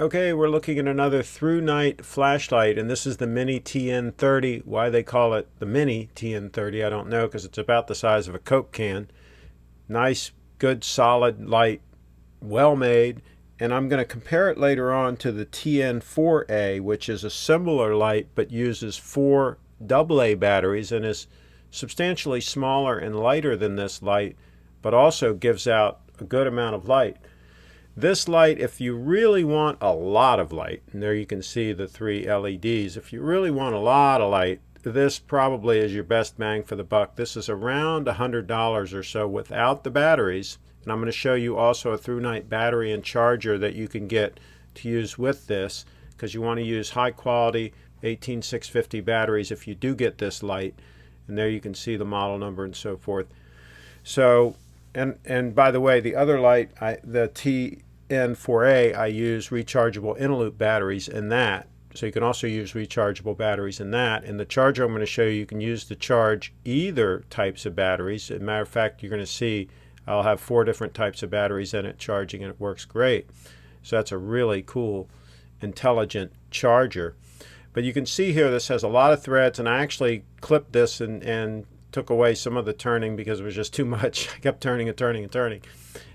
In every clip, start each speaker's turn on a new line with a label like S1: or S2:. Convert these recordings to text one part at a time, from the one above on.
S1: Okay, we're looking at another ThruNite flashlight, and this is the Mini TN30. Why they call it the Mini TN30, I don't know, because it's about the size of a Coke can. Nice, good, solid light, well made, and I'm going to compare it later on to the TN4A, which is a similar light but uses 4 AA batteries and is substantially smaller and lighter than this light, but also gives out a good amount of light. This light, if you really want a lot of light, and there you can see the 3 LEDs, if you really want a lot of light, this probably is your best bang for the buck. This is around $100 or so without the batteries, and I'm going to show you also a ThruNite battery and charger that you can get to use with this, because you want to use high quality 18650 batteries if you do get this light, and there you can see the model number and so forth. So and by the way, the other light, the TN4A, I use rechargeable in-loop batteries in that. So you can also use rechargeable batteries in that. And the charger I'm going to show you, you can use to charge either types of batteries. As a matter of fact, you're going to see I'll have 4 different types of batteries in it charging, and it works great. So that's a really cool, intelligent charger. But you can see here this has a lot of threads, and I actually clipped this and took away some of the turning because it was just too much. I kept turning and turning and turning.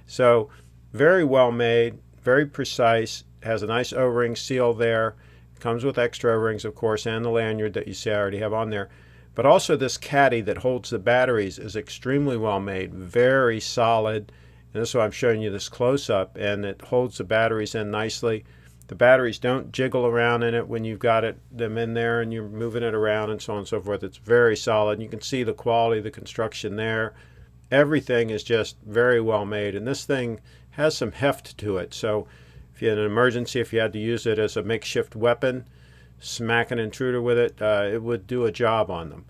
S1: So very well made, very precise, has a nice O-ring seal there. Comes with extra O-rings, of course, and the lanyard that you see I already have on there. But also this caddy that holds the batteries is extremely well made, very solid. And this is why I'm showing you this close-up, and it holds the batteries in nicely. The batteries don't jiggle around in it when you've got them in there and you're moving it around and so on and so forth. It's very solid. And you can see the quality of the construction there. Everything is just very well made, and this thing has some heft to it. So if you had an emergency, if you had to use it as a makeshift weapon, smack an intruder with it, it would do a job on them.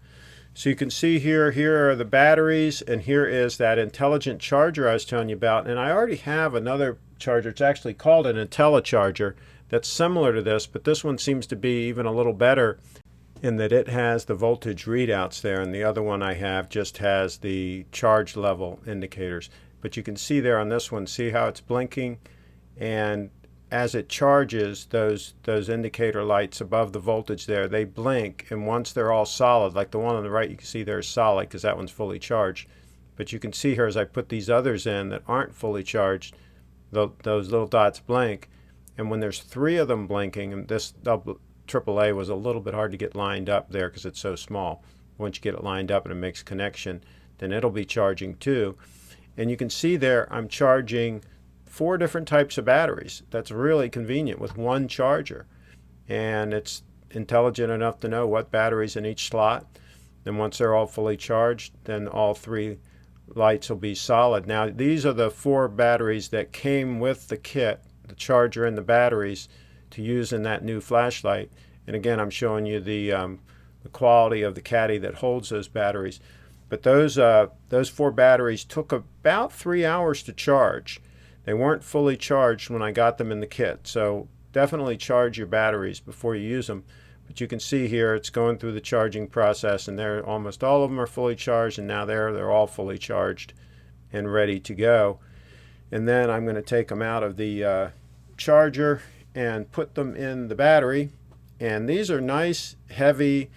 S1: So you can see here are the batteries, and here is that intelligent charger I was telling you about. And I already have another charger. It's actually called an IntelliCharger that's similar to this, but this one seems to be even a little better in that it has the voltage readouts there, and the other one I have just has the charge level indicators. But you can see there on this one, see how it's blinking, and as it charges, those indicator lights above the voltage there, they blink, and once they're all solid, like the one on the right you can see there is solid because that one's fully charged. But you can see here as I put these others in that aren't fully charged, those little dots blink, and when there's 3 of them blinking, and this AAA was a little bit hard to get lined up there because it's so small. Once you get it lined up and it makes connection, then it'll be charging too. And you can see there I'm charging 4 different types of batteries. That's really convenient with one charger, and it's intelligent enough to know what batteries in each slot. Then once they're all fully charged, then all 3 lights will be solid. Now these are the 4 batteries that came with the kit, the charger and the batteries, to use in that new flashlight. And again, I'm showing you the quality of the caddy that holds those batteries. But those 4 batteries took about 3 hours to charge. They weren't fully charged when I got them in the kit, so definitely charge your batteries before you use them. But you can see here it's going through the charging process, and they're almost all of them are fully charged, and now they're all fully charged and ready to go. And then I'm going to take them out of the charger and put them in the battery. And these are nice, heavy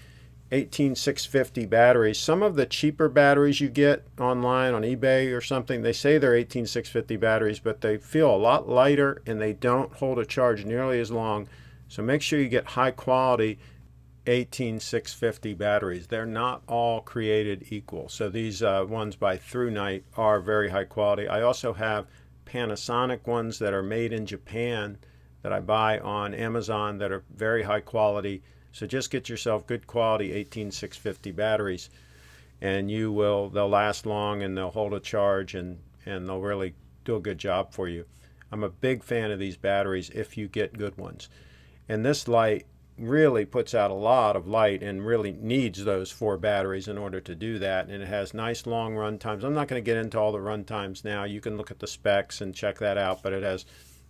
S1: 18650 batteries. Some of the cheaper batteries you get online on eBay or something, they say they're 18650 batteries, but they feel a lot lighter and they don't hold a charge nearly as long. So make sure you get high quality 18650 batteries. They're not all created equal. So these ones by ThruNite are very high quality. I also have Panasonic ones that are made in Japan that I buy on Amazon that are very high quality. So just get yourself good quality 18650 batteries, and they'll last long, and they'll hold a charge, and they'll really do a good job for you. I'm a big fan of these batteries if you get good ones. And this light really puts out a lot of light and really needs those 4 batteries in order to do that. And it has nice long run times. I'm not going to get into all the run times now. You can look at the specs and check that out, but it has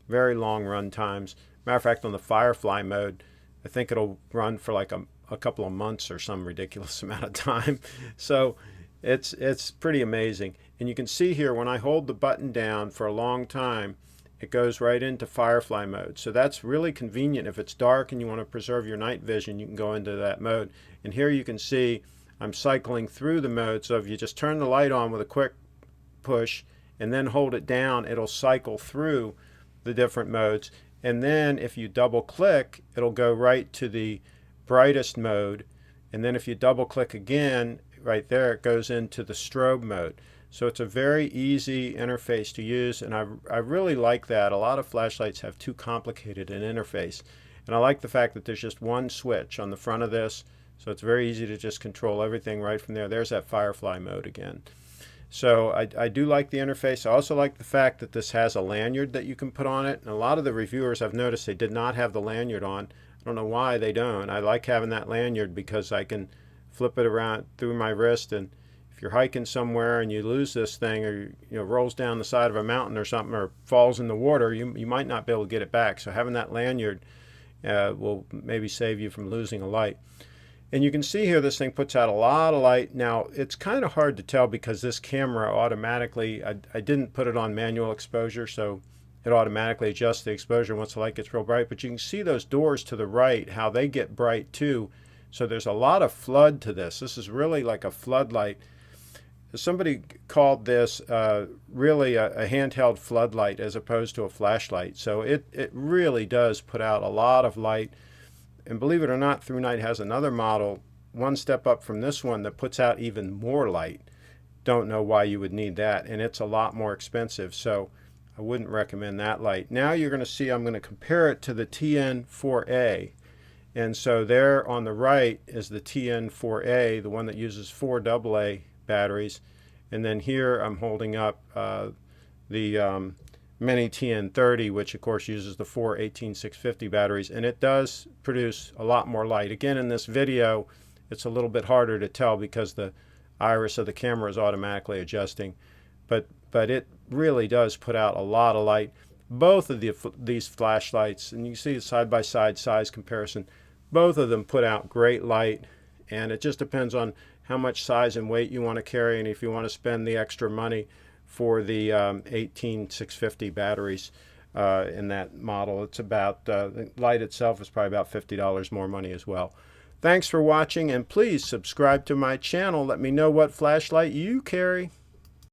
S1: very long run times. Matter of fact, on the Firefly mode, I think it'll run for like a couple of months or some ridiculous amount of time. So it's pretty amazing. And you can see here when I hold the button down for a long time it goes right into firefly mode. So that's really convenient. If it's dark and you want to preserve your night vision, you can go into that mode. And here you can see I'm cycling through the mode. So if you just turn the light on with a quick push and then hold it down, it'll cycle through the different modes. And then if you double click, it'll go right to the brightest mode. And then if you double click again, right there, it goes into the strobe mode. So it's a very easy interface to use, and I really like that. A lot of flashlights have too complicated an interface, and I like the fact that there's just one switch on the front of this, so it's very easy to just control everything right from there. There's that firefly mode again. So I do like the interface. I also like the fact that this has a lanyard that you can put on it, and a lot of the reviewers I've noticed they did not have the lanyard on. I don't know why they don't. I like having that lanyard because I can flip it around through my wrist, and if you're hiking somewhere and you lose this thing, or rolls down the side of a mountain or something, or falls in the water, you might not be able to get it back. So having that lanyard will maybe save you from losing a light. And you can see here this thing puts out a lot of light. Now it's kind of hard to tell because this camera automatically, I didn't put it on manual exposure, so it automatically adjusts the exposure once the light gets real bright. But you can see those doors to the right, how they get bright too. So there's a lot of flood to this. This is really like a floodlight. Somebody called this really a handheld floodlight as opposed to a flashlight. So it really does put out a lot of light. And believe it or not, ThruNite has another model one step up from this one that puts out even more light. Don't know why you would need that, and it's a lot more expensive, so I wouldn't recommend that light. Now you're going to see I'm going to compare it to the TN4A. And so there on the right is the TN4A, the one that uses 4 AA batteries. And then here I'm holding up the Mini TN30, which of course uses the 4 18650 batteries, and it does produce a lot more light. Again, in this video, it's a little bit harder to tell because the iris of the camera is automatically adjusting, but it really does put out a lot of light. Both of these flashlights, and you can see the side-by-side size comparison, both of them put out great light, and it just depends on how much size and weight you want to carry, and if you want to spend the extra money for the 18650 batteries in that model. It's about, the light itself is probably about $50 more money as well. Thanks for watching, and please subscribe to my channel. Let me know what flashlight you carry.